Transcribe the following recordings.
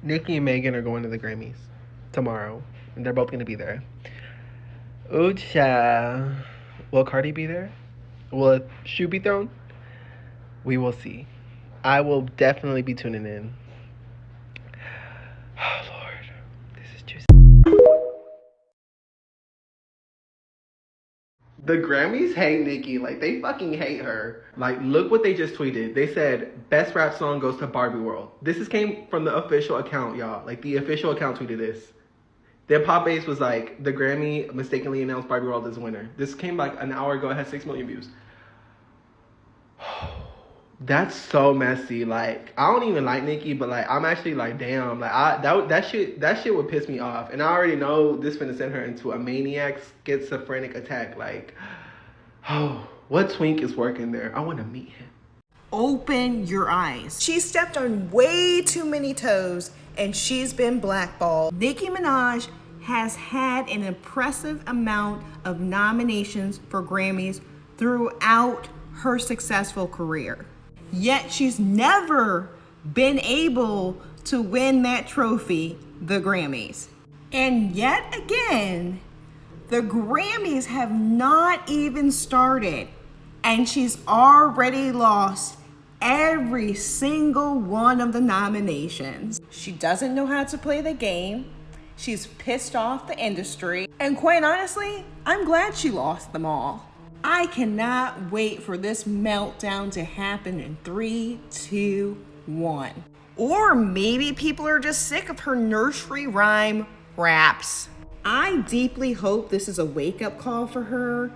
Nicki and Megan are going to the Grammys tomorrow, and they're both going to be there. Ooh, cha. Will Cardi be there? Will a shoe be thrown? We will see. I will definitely be tuning in. Oh, Lord. This is juicy. The Grammys hate Nicki. Like, they fucking hate her. Like, look what they just tweeted. They said, best rap song goes to Barbie World. Came from the official account, y'all. Like, the official account tweeted this. Their pop base was like, the Grammy mistakenly announced Barbie World as a winner. This came like an hour ago. It has 6 million views. That's so messy. Like, I don't even like Nicki, but like, I'm actually like, damn. Like, that shit would piss me off. And I already know this finna send her into a maniac, schizophrenic attack. Like, oh, what twink is working there? I want to meet him. Open your eyes. She stepped on way too many toes and she's been blackballed. Nicki Minaj has had an impressive amount of nominations for Grammys throughout her successful career. Yet she's never been able to win that trophy, the Grammys. And yet again, the Grammys have not even started and she's already lost every single one of the nominations. She doesn't know how to play the game. She's pissed off the industry. And quite honestly, I'm glad she lost them all. I cannot wait for this meltdown to happen in 3, 2, 1. Or maybe people are just sick of her nursery rhyme raps. I deeply hope this is a wake-up call for her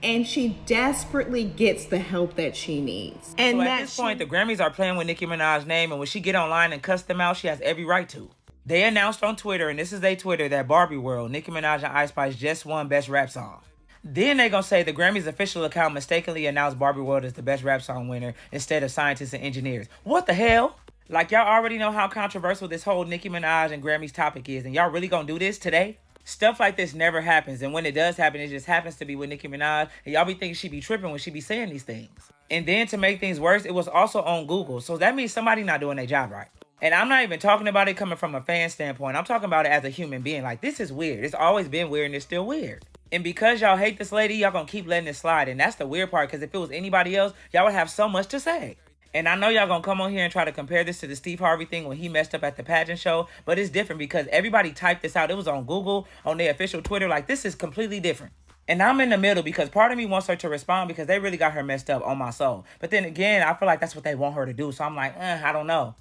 and she desperately gets the help that she needs. And so at this point, the Grammys are playing with Nicki Minaj's name, and when she get online and cuss them out, she has every right to. They announced on Twitter, and this is their Twitter, that Barbie World, Nicki Minaj and Ice Spice just won Best Rap Song. Then they gonna say the Grammys official account mistakenly announced Barbie World as the Best Rap Song winner instead of Scientists and Engineers. What the hell? Like, y'all already know how controversial this whole Nicki Minaj and Grammys topic is, and y'all really gonna do this today? Stuff like this never happens, and when it does happen, it just happens to be with Nicki Minaj, and y'all be thinking she be tripping when she be saying these things. And then to make things worse, it was also on Google, so that means somebody not doing their job right. And I'm not even talking about it coming from a fan standpoint. I'm talking about it as a human being. Like, this is weird. It's always been weird, and it's still weird. And because y'all hate this lady, y'all gonna keep letting it slide, and that's the weird part, because if it was anybody else, y'all would have so much to say. And I know y'all gonna come on here and try to compare this to the Steve Harvey thing when he messed up at the pageant show, but it's different because everybody typed this out. It was on Google, on their official Twitter. Like, this is completely different. And I'm in the middle because part of me wants her to respond because they really got her messed up on my soul. But then again, I feel like that's what they want her to do. So I'm like, I don't know.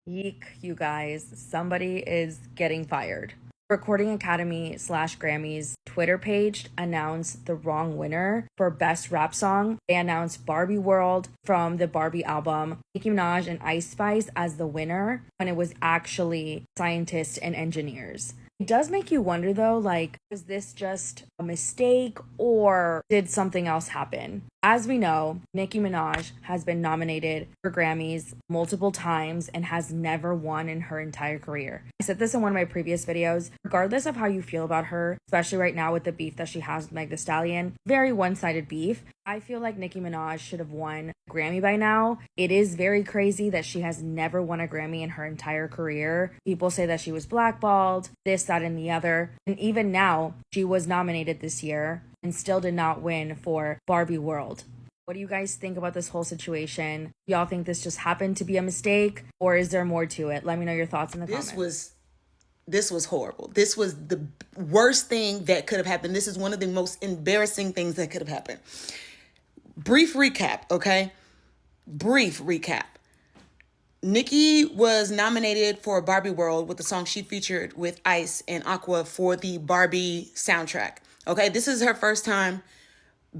Yeek, you guys, somebody is getting fired. Recording Academy / Grammys Twitter page announced the wrong winner for Best Rap Song. They announced Barbie World from the Barbie album, Nicki Minaj and Ice Spice as the winner, when it was actually Scientists and Engineers. It does make you wonder though, like, was this just a mistake or did something else happen? As we know, Nicki Minaj has been nominated for Grammys multiple times and has never won in her entire career. I said this in one of my previous videos. Regardless of how you feel about her, especially right now with the beef that she has with Meg Thee Stallion, very one-sided beef, I feel like Nicki Minaj should have won a Grammy by now. It is very crazy that she has never won a Grammy in her entire career. People say that she was blackballed, this, that, and the other. And even now, she was nominated this year and still did not win for Barbie World. What do you guys think about this whole situation? Y'all think this just happened to be a mistake, or is there more to it? Let me know your thoughts in the comments. This was horrible. This was the worst thing that could have happened. This is one of the most embarrassing things that could have happened. Brief recap, okay? Brief recap. Nicki was nominated for Barbie World with the song she featured with Ice and Aqua for the Barbie soundtrack. Okay, this is her first time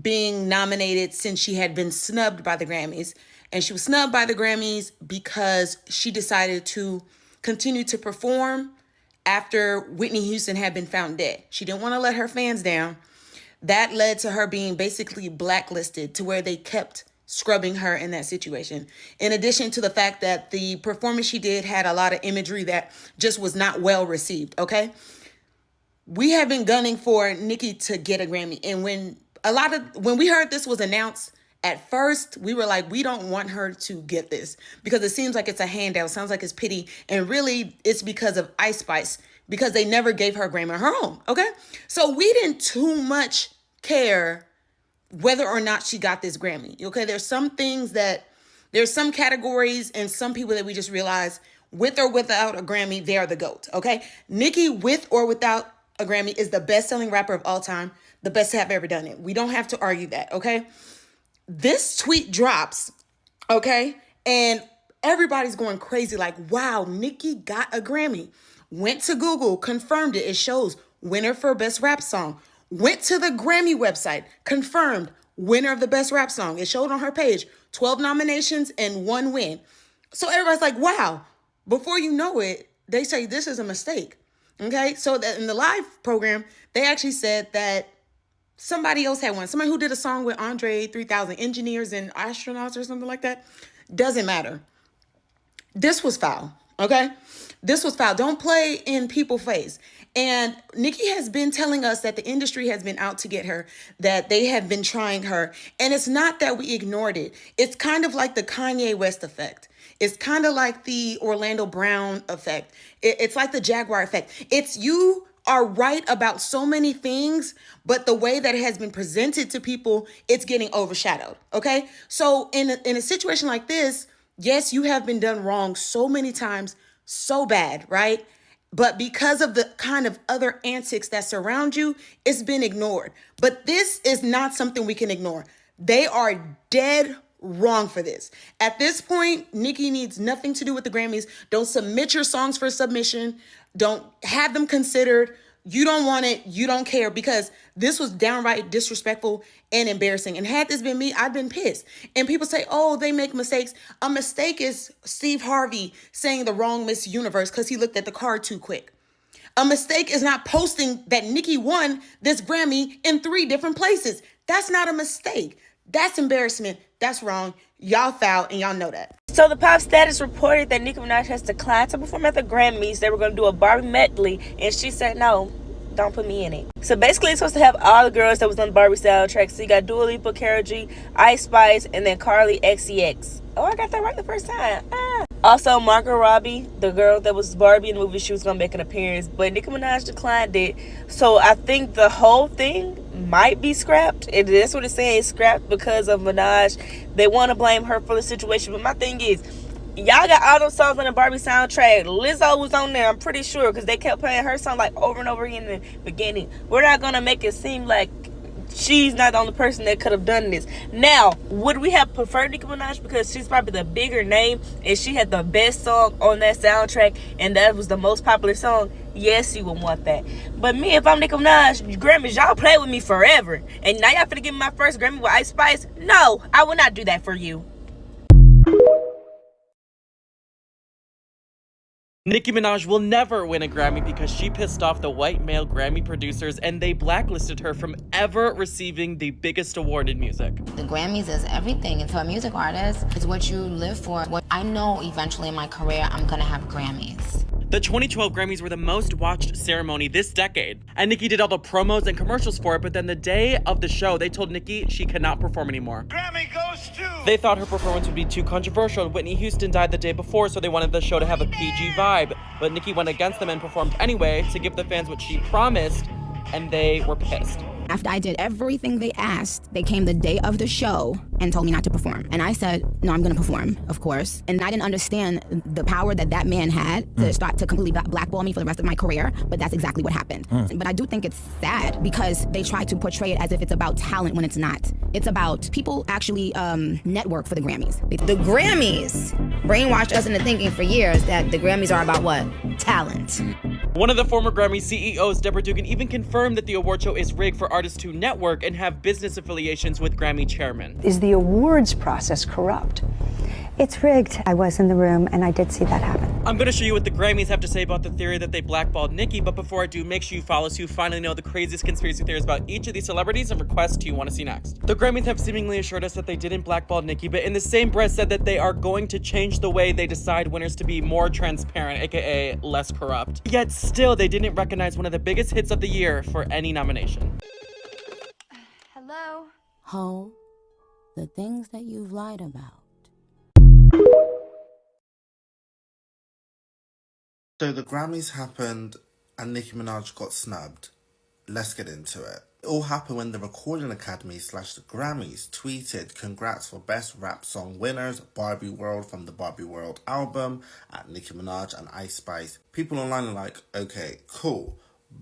being nominated since she had been snubbed by the Grammys. And she was snubbed by the Grammys because she decided to continue to perform after Whitney Houston had been found dead. She didn't want to let her fans down. That led to her being basically blacklisted, to where they kept scrubbing her in that situation. In addition to the fact that the performance she did had a lot of imagery that just was not well received, okay? We have been gunning for Nicki to get a Grammy. And when we heard this was announced At first, we were like, we don't want her to get this because it seems like it's a handout. It sounds like it's pity. And really, it's because of Ice Spice, because they never gave her a Grammy of her own, okay? So we didn't too much care whether or not she got this Grammy, okay? There's some categories and some people that we just realize with or without a Grammy, they are the GOAT, okay? Nicki, with or without a Grammy, is the best-selling rapper of all time, the best to have ever done it. We don't have to argue that, okay? This tweet drops, okay? And everybody's going crazy like, wow, Nicki got a Grammy. Went to Google, confirmed it. It shows winner for best rap song. Went to the Grammy website, confirmed winner of the best rap song. It showed on her page 12 nominations and 1 win. So everybody's like, wow. Before you know it, they say this is a mistake, okay? So that in the live program, they actually said that somebody else had one. Somebody who did a song with Andre 3000, Engineers and Astronauts or something like that. Doesn't matter. This was foul, okay? This was foul. Don't play in people's face. And Nicki has been telling us that the industry has been out to get her, that they have been trying her. And it's not that we ignored it. It's kind of like the Kanye West effect. It's kind of like the Orlando Brown effect. It's like the Jaguar effect. It's you are right about so many things, but the way that it has been presented to people, it's getting overshadowed, okay? So in a situation like this, yes, you have been done wrong so many times, so bad, right? But because of the kind of other antics that surround you, it's been ignored. But this is not something we can ignore. They are dead wrong for this. At this point, Nicki needs nothing to do with the Grammys. Don't submit your songs for submission. Don't have them considered. You don't want it. You don't care, because this was downright disrespectful and embarrassing. And had this been me, I'd been pissed. And people say, oh, they make mistakes. A mistake is Steve Harvey saying the wrong Miss Universe because he looked at the card too quick. A mistake is not posting that Nicki won this Grammy in 3 different places. That's not a mistake. That's embarrassment. That's wrong. Y'all foul, and y'all know that. So the Pop status reported that Nicki Minaj has declined to perform at the Grammys. They were going to do a Barbie medley, and she said, no, don't put me in it. So basically, it's supposed to have all the girls that was on the Barbie soundtrack. So you got Dua Lipa, Karol G, Ice Spice, and then Carly XCX. Oh, I got that right the first time. Also, Margot Robbie, the girl that was Barbie in the movie, she was going to make an appearance, but Nicki Minaj declined it. So I think the whole thing might be scrapped. And that's what it's saying, it's scrapped because of Minaj. They want to blame her for the situation. But my thing is, y'all got all those songs on the Barbie soundtrack. Lizzo was on there, I'm pretty sure, because they kept playing her song like over and over again in the beginning. We're not going to make it seem like she's not the only person that could have done this. Now, would we have preferred Nicki Minaj because she's probably the bigger name and she had the best song on that soundtrack and that was the most popular song? Yes, you would want that. But me, if I'm Nicki Minaj, Grammys, y'all play with me forever. And now y'all finna give me my first Grammy with Ice Spice? No, I will not do that for you. Nicki Minaj will never win a Grammy because she pissed off the white male Grammy producers and they blacklisted her from ever receiving the biggest award in music. The Grammys is everything, and to a music artist, it's what you live for. I know eventually in my career I'm gonna have Grammys. The 2012 Grammys were the most watched ceremony this decade, and Nicki did all the promos and commercials for it, but then the day of the show, they told Nicki she could not perform anymore. Grammy goes to... They thought her performance would be too controversial. Whitney Houston died the day before, so they wanted the show to have a PG vibe, but Nicki went against them and performed anyway to give the fans what she promised, and they were pissed. After I did everything they asked, they came the day of the show and told me not to perform. And I said, no, I'm gonna perform, of course. And I didn't understand the power that that man had to start to completely blackball me for the rest of my career, but that's exactly what happened. But I do think it's sad because they try to portray it as if it's about talent when it's not. It's about people actually network for the Grammys. The Grammys brainwashed us into thinking for years that the Grammys are about what? Talent. One of the former Grammy CEOs, Deborah Dugan, even confirmed that the award show is rigged for artists to network and have business affiliations with Grammy chairmen. Is the awards process corrupt? It's rigged. I was in the room and I did see that happen. I'm going to show you what the Grammys have to say about the theory that they blackballed Nicki, but before I do, make sure you follow so you finally know the craziest conspiracy theories about each of these celebrities and request who you want to see next. The Grammys have seemingly assured us that they didn't blackball Nicki, but in the same breath said that they are going to change the way they decide winners to be more transparent, aka less corrupt. Yet still, they didn't recognize one of the biggest hits of the year for any nomination. Hello? Ho. the things that you've lied about. So the Grammys happened and Nicki Minaj got snubbed. Let's get into it. It all happened when the Recording Academy / the Grammys tweeted congrats for Best Rap Song winners Barbie World from the Barbie World album at Nicki Minaj and Ice Spice. People online are like, okay, cool.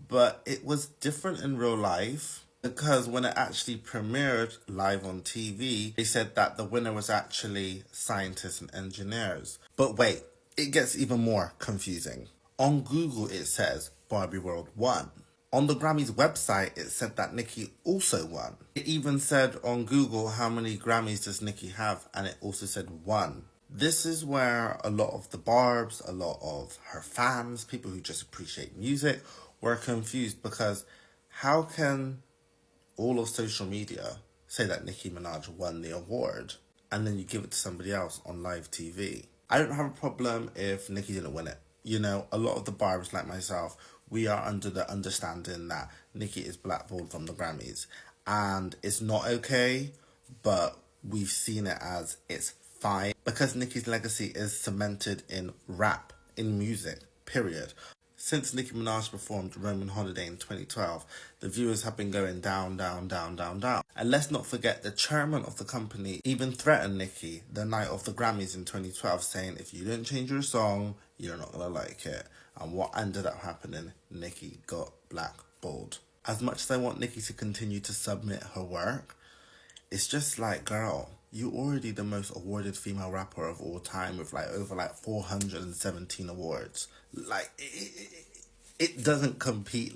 But it was different in real life because when it actually premiered live on TV, they said that the winner was actually scientists and engineers. But wait, it gets even more confusing. On Google it says Barbie World won. On the Grammys website, it said that Nicki also won. It even said on Google how many Grammys does Nicki have, and it also said 1. This is where a lot of the Barbs, a lot of her fans, people who just appreciate music, were confused because how can all of social media say that Nicki Minaj won the award and then you give it to somebody else on live TV? I don't have a problem if Nicki didn't win it. You know, a lot of the Barbs like myself, we are under the understanding that Nicki is blackballed from the Grammys. And it's not okay, but we've seen it as it's fine. Because Nicki's legacy is cemented in rap, in music, period. Since Nicki Minaj performed Roman Holiday in 2012, the viewers have been going down, down, down, down, down. And let's not forget the chairman of the company even threatened Nicki the night of the Grammys in 2012, saying if you don't change your song, you're not gonna like it. And what ended up happening, Nicki got blackballed. As much as I want Nicki to continue to submit her work, it's just like, girl, you already the most awarded female rapper of all time with over 417 awards. It doesn't compete.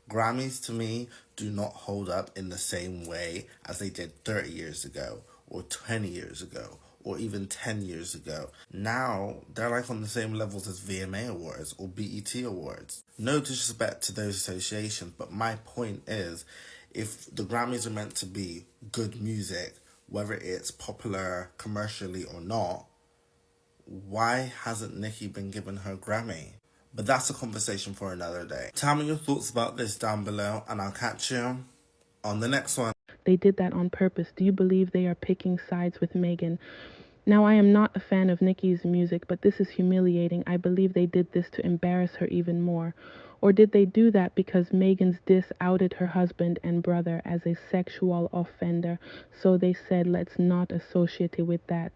Grammys to me do not hold up in the same way as they did 30 years ago or 20 years ago or even 10 years ago. Now they're on the same levels as VMA Awards or BET Awards. No disrespect to those associations, but my point is, if the Grammys are meant to be good music, whether it's popular commercially or not, why hasn't Nicki been given her Grammy? But that's a conversation for another day. Tell me your thoughts about this down below, and I'll catch you on the next one. They did that on purpose. Do you believe they are picking sides with Megan? Now, I am not a fan of Nicki's music, but this is humiliating. I believe they did this to embarrass her even more. Or did they do that because Megan's diss outed her husband and brother as a sexual offender, so they said let's not associate it with that?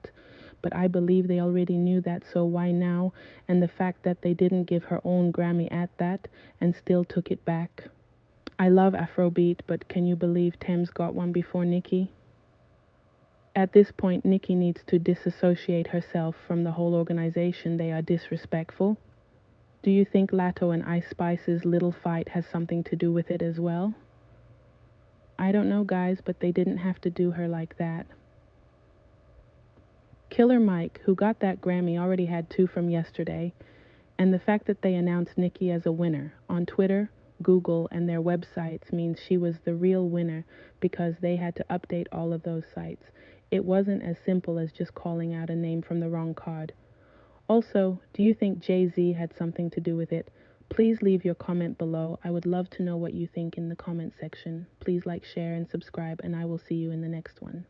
But I believe they already knew that, so why now? And the fact that they didn't give her own Grammy at that and still took it back. I love Afrobeat, but can you believe Tems got one before Nicki? At this point, Nicki needs to disassociate herself from the whole organization. They are disrespectful. Do you think Latto and Ice Spice's little fight has something to do with it as well? I don't know, guys, but they didn't have to do her like that. Killer Mike, who got that Grammy, already had 2 from yesterday, and the fact that they announced Nicki as a winner on Twitter, Google, and their websites means she was the real winner because they had to update all of those sites. It wasn't as simple as just calling out a name from the wrong card. Also, do you think Jay-Z had something to do with it? Please leave your comment below. I would love to know what you think in the comment section. Please like, share, and subscribe, and I will see you in the next one.